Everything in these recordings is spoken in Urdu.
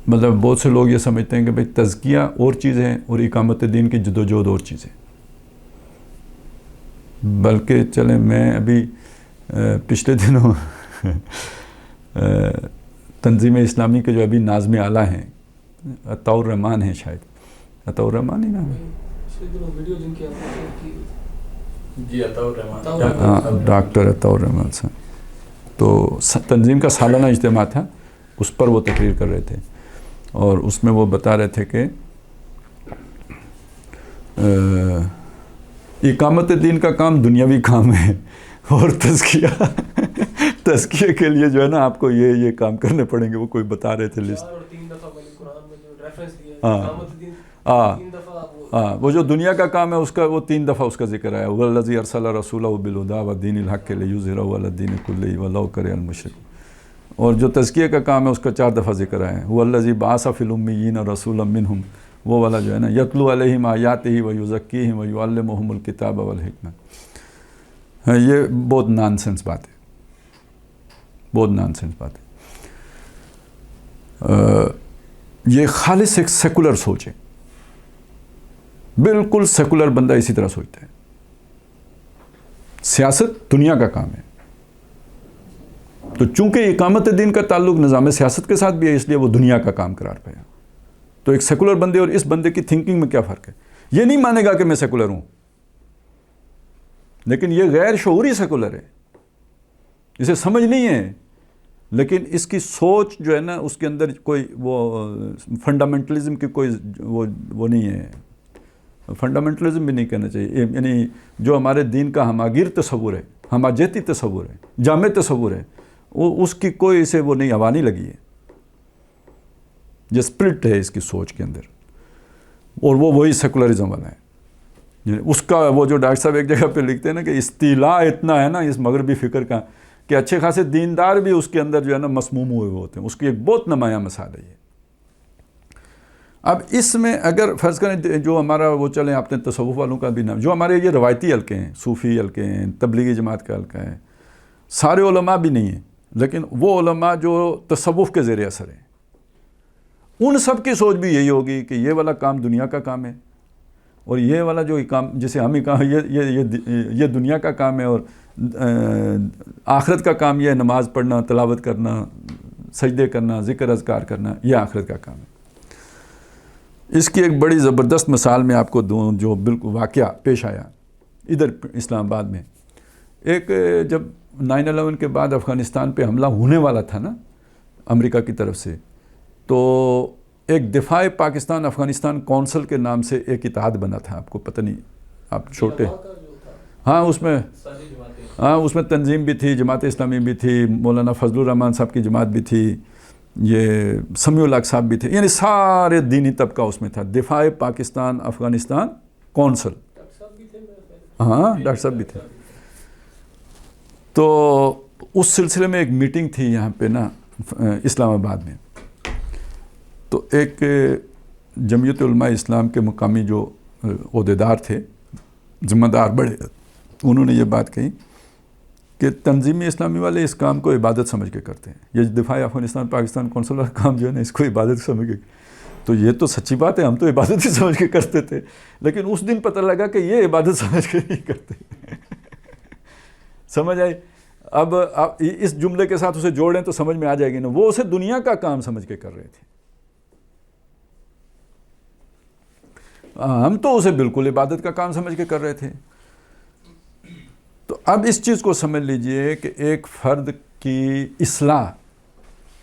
مطلب بہت سے لوگ یہ سمجھتے ہیں کہ بھئی تزکیہ اور چیز ہے اور اقامت دین کی جدوجہد اور چیز ہے، بلکہ چلیں میں ابھی پچھلے دنوں تنظیم اسلامی کے جو ابھی ناظم اعلیٰ ہیں، عطاء الرحمن ہیں، شاید عطاء الرحمن ہی نام ہے، ڈاکٹر عطاء الرحمن صاحب، تو تنظیم کا سالانہ اجتماع تھا، اس پر وہ تقریر کر رہے تھے، اور اس میں وہ بتا رہے تھے کہ اقامت دین کا کام دنیاوی کام ہے، اور تزکیہ کے لیے جو ہے نا آپ کو یہ کام کرنے پڑیں گے، وہ کوئی بتا رہے تھے لسٹ۔ وہ جو دنیا کا کام ہے اس کا وہ 3 دفعہ اس کا ذکر آیا، والذی ارسل رسولہ بالہدی ودین الحق لیظہرہ علی الدین کلہ ولو کرہ المشرکون، اور جو تزکیہ کا کام ہے اس کا 4 دفعہ ذکر آیا ہے، والذی بعث فی الامیین رسولا منہم، وہ والا جو ہے نا، یتلو علیہم آیاتہ ویزکیہم ویعلمہم الکتاب والحکمہ۔ یہ بہت نان سینس بات ہے، بہت نان سینس بات ہے، یہ خالص ایک سیکولر سوچ ہے، بالکل سیکولر بندہ اسی طرح سوچتا ہے۔ سیاست دنیا کا کام ہے، تو چونکہ اقامت دین کا تعلق نظام سیاست کے ساتھ بھی ہے، اس لیے وہ دنیا کا کام قرار پایا۔ تو ایک سیکولر بندے اور اس بندے کی تھنکنگ میں کیا فرق ہے؟ یہ نہیں مانے گا کہ میں سیکولر ہوں، لیکن یہ غیر شعوری سیکولر ہے، اسے سمجھ نہیں ہے، لیکن اس کی سوچ جو ہے نا اس کے اندر کوئی وہ فنڈامنٹلزم کی کوئی وہ نہیں ہے، فنڈامنٹلزم بھی نہیں کہنا چاہیے، یعنی جو ہمارے دین کا ہماگیر تصور ہے، ہماجیتی تصور ہے، جامع تصور ہے، وہ اس کی کوئی اسے وہ نہیں، ہوا نہیں لگی ہے، یہ اسپرٹ ہے اس کی سوچ کے اندر، اور وہ وہی سیکولرزم والا ہے۔ اس کا وہ جو ڈاکٹر صاحب ایک جگہ پہ لکھتے ہیں نا کہ استیلاء اتنا ہے نا اس مغربی فکر کا کہ اچھے خاصے دیندار بھی اس کے اندر جو ہے نا مسموم ہوئے ہوتے ہیں، اس کی ایک بہت نمایاں مثال ہے یہ۔ اب اس میں اگر فرض کریں جو ہمارا وہ چلیں آپ نے تصوف والوں کا بھی نام، جو ہمارے یہ روایتی حلقے ہیں، صوفی حلقے ہیں، تبلیغی جماعت کا حلقہ ہے، سارے علماء بھی نہیں ہیں، لیکن وہ علماء جو تصوف کے زیر اثر ہیں، ان سب کی سوچ بھی یہی ہوگی کہ یہ والا کام دنیا کا کام ہے، اور یہ والا جو کام جسے ہم ہی کام یہ دنیا کا کام ہے، اور آخرت کا کام یہ ہے نماز پڑھنا، تلاوت کرنا، سجدے کرنا، ذکر اذکار کرنا، یہ آخرت کا کام ہے۔ اس کی ایک بڑی زبردست مثال میں آپ کو دوں، جو بالکل واقعہ پیش آیا ادھر اسلام آباد میں۔ ایک جب 9/11 کے بعد افغانستان پہ حملہ ہونے والا تھا نا امریکہ کی طرف سے، تو ایک دفاع پاکستان افغانستان کونسل کے نام سے ایک اتحاد بنا تھا، آپ کو پتہ نہیں، آپ چھوٹے، ہاں اس میں تنظیم بھی تھی، جماعت اسلامی بھی تھی، مولانا فضل الرحمان صاحب کی جماعت بھی تھی، یہ سمیع الحق صاحب بھی تھے، یعنی سارے دینی طبقہ اس میں تھا، دفاع پاکستان افغانستان کونسل، ہاں ڈاکٹر صاحب بھی تھے۔ تو اس سلسلے میں ایک میٹنگ تھی یہاں پہ نا اسلام آباد میں، تو ایک جمعیت علماء اسلام کے مقامی جو عہدیدار تھے، ذمہ دار بڑے، انہوں نے یہ بات کہی کہ تنظیمی اسلامی والے اس کام کو عبادت سمجھ کے کرتے ہیں، یہ دفاع افغانستان پاکستان کونسل والا کام جو ہے نا اس کو عبادت سمجھ کے، تو یہ تو سچی بات ہے، ہم تو عبادت ہی سمجھ کے کرتے تھے، لیکن اس دن پتہ لگا کہ یہ عبادت سمجھ کے نہیں کرتے۔ سمجھ آئی؟ اب آپ اس جملے کے ساتھ اسے جوڑیں تو سمجھ میں آ جائے گی نا، وہ اسے دنیا کا کام سمجھ کے کر رہے تھے، ہم تو اسے بالکل عبادت کا کام سمجھ کے کر رہے تھے۔ تو اب اس چیز کو سمجھ لیجئے کہ ایک فرد کی اصلاح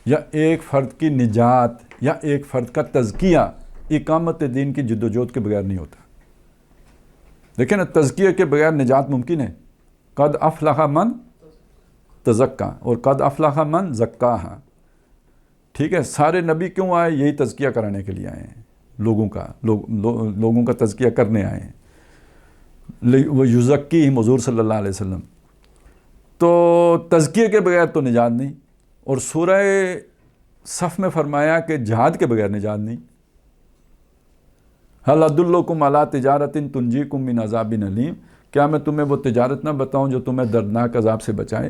یا ایک فرد کی نجات یا ایک فرد کا تزکیہ اقامت دین کی جد و جہد کے بغیر نہیں ہوتا۔ دیکھیں نا، تزکیہ کے بغیر نجات ممکن ہے، قد افلح من تزکا اور قد افلح من زکاہا، ٹھیک ہے، سارے نبی کیوں آئے؟ یہی تزکیہ کرانے کے لیے آئے ہیں، لوگوں کا تزکیہ کرنے آئے ہیں، وہ یزکیہم حضور صلی اللہ علیہ وسلم۔ تو تزکیے کے بغیر تو نجات نہیں، اور سورہ صف میں فرمایا کہ جہاد کے بغیر نجات نہیں۔ هل ادلکم علی تجارۃ تنجیکم من عذاب علیم، کیا میں تمہیں وہ تجارت نہ بتاؤں جو تمہیں دردناک عذاب سے بچائے؟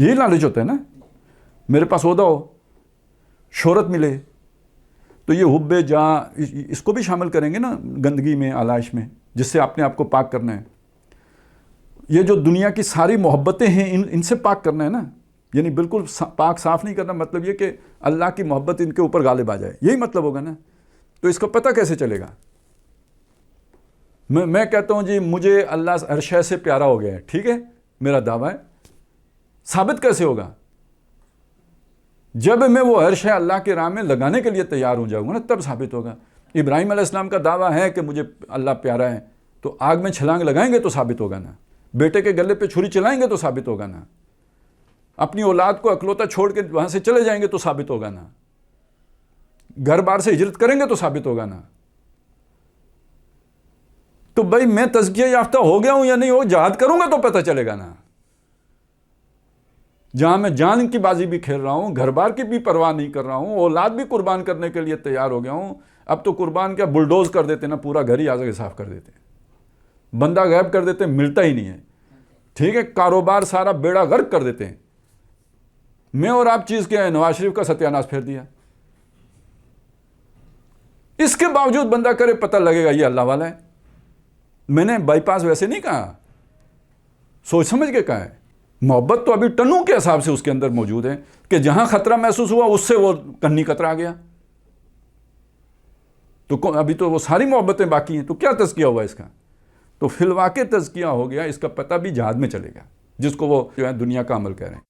یہی لالچ ہوتا ہے نا, میرے پاس عہدہ ہو, شہرت ملے, تو یہ حب جاں اس کو بھی شامل کریں گے نا گندگی میں, آلائش میں, جس سے اپنے آپ کو پاک کرنا ہے. یہ جو دنیا کی ساری محبتیں ہیں ان سے پاک کرنا ہے نا, یعنی بالکل پاک صاف نہیں کرنا, مطلب یہ کہ اللہ کی محبت ان کے اوپر غالب آ جائے, یہی مطلب ہوگا نا. تو اس کا پتہ کیسے چلے گا؟ میں کہتا ہوں جی مجھے اللہ عرشہ سے پیارا ہو گیا ہے, ٹھیک ہے, میرا دعویٰ ہے, ثابت کیسے ہوگا؟ جب میں وہ عرش اللہ کے راہ میں لگانے کے لیے تیار ہو جاؤں گا نا, تب ثابت ہوگا. ابراہیم علیہ السلام کا دعویٰ ہے کہ مجھے اللہ پیارا ہے, تو آگ میں چھلانگ لگائیں گے تو ثابت ہوگا نا, بیٹے کے گلے پہ چھری چلائیں گے تو ثابت ہوگا نا, اپنی اولاد کو اکلوتا چھوڑ کے وہاں سے چلے جائیں گے تو ثابت ہوگا نا, گھر بار سے ہجرت کریں گے تو ثابت ہوگا نا. تو بھائی میں تزکیہ یافتہ ہو گیا ہوں یا نہیں ہو, جہاد کروں گا تو پتہ چلے گا نا. جہاں میں جان کی بازی بھی کھیل رہا ہوں, گھر بار کی بھی پرواہ نہیں کر رہا ہوں, اولاد بھی قربان کرنے کے لیے تیار ہو گیا ہوں. اب تو قربان کیا بلڈوز کر دیتے نا, پورا گھر ہی آ کے صاف کر دیتے, بندہ غائب کر دیتے, ملتا ہی نہیں ہے, ٹھیک ہے, کاروبار سارا بیڑا غرق کر دیتے ہیں. میں اور آپ چیز کیا ہے, نواز شریف کا ستیاناش پھیر دیا. اس کے باوجود بندہ کرے, پتہ لگے گا یہ اللہ والا ہے. میں نے بائی پاس ویسے نہیں کہا, سوچ سمجھ کے کہا ہے. محبت تو ابھی ٹنوں کے حساب سے اس کے اندر موجود ہے کہ جہاں خطرہ محسوس ہوا اس سے وہ کنی کترا گیا. تو ابھی تو وہ ساری محبتیں باقی ہیں, تو کیا تزکیہ ہوا اس کا؟ تو فی الواقع تزکیہ ہو گیا, اس کا پتہ بھی جہاد میں چلے گا, جس کو وہ جو ہے دنیا کا عمل کہہ رہے ہیں.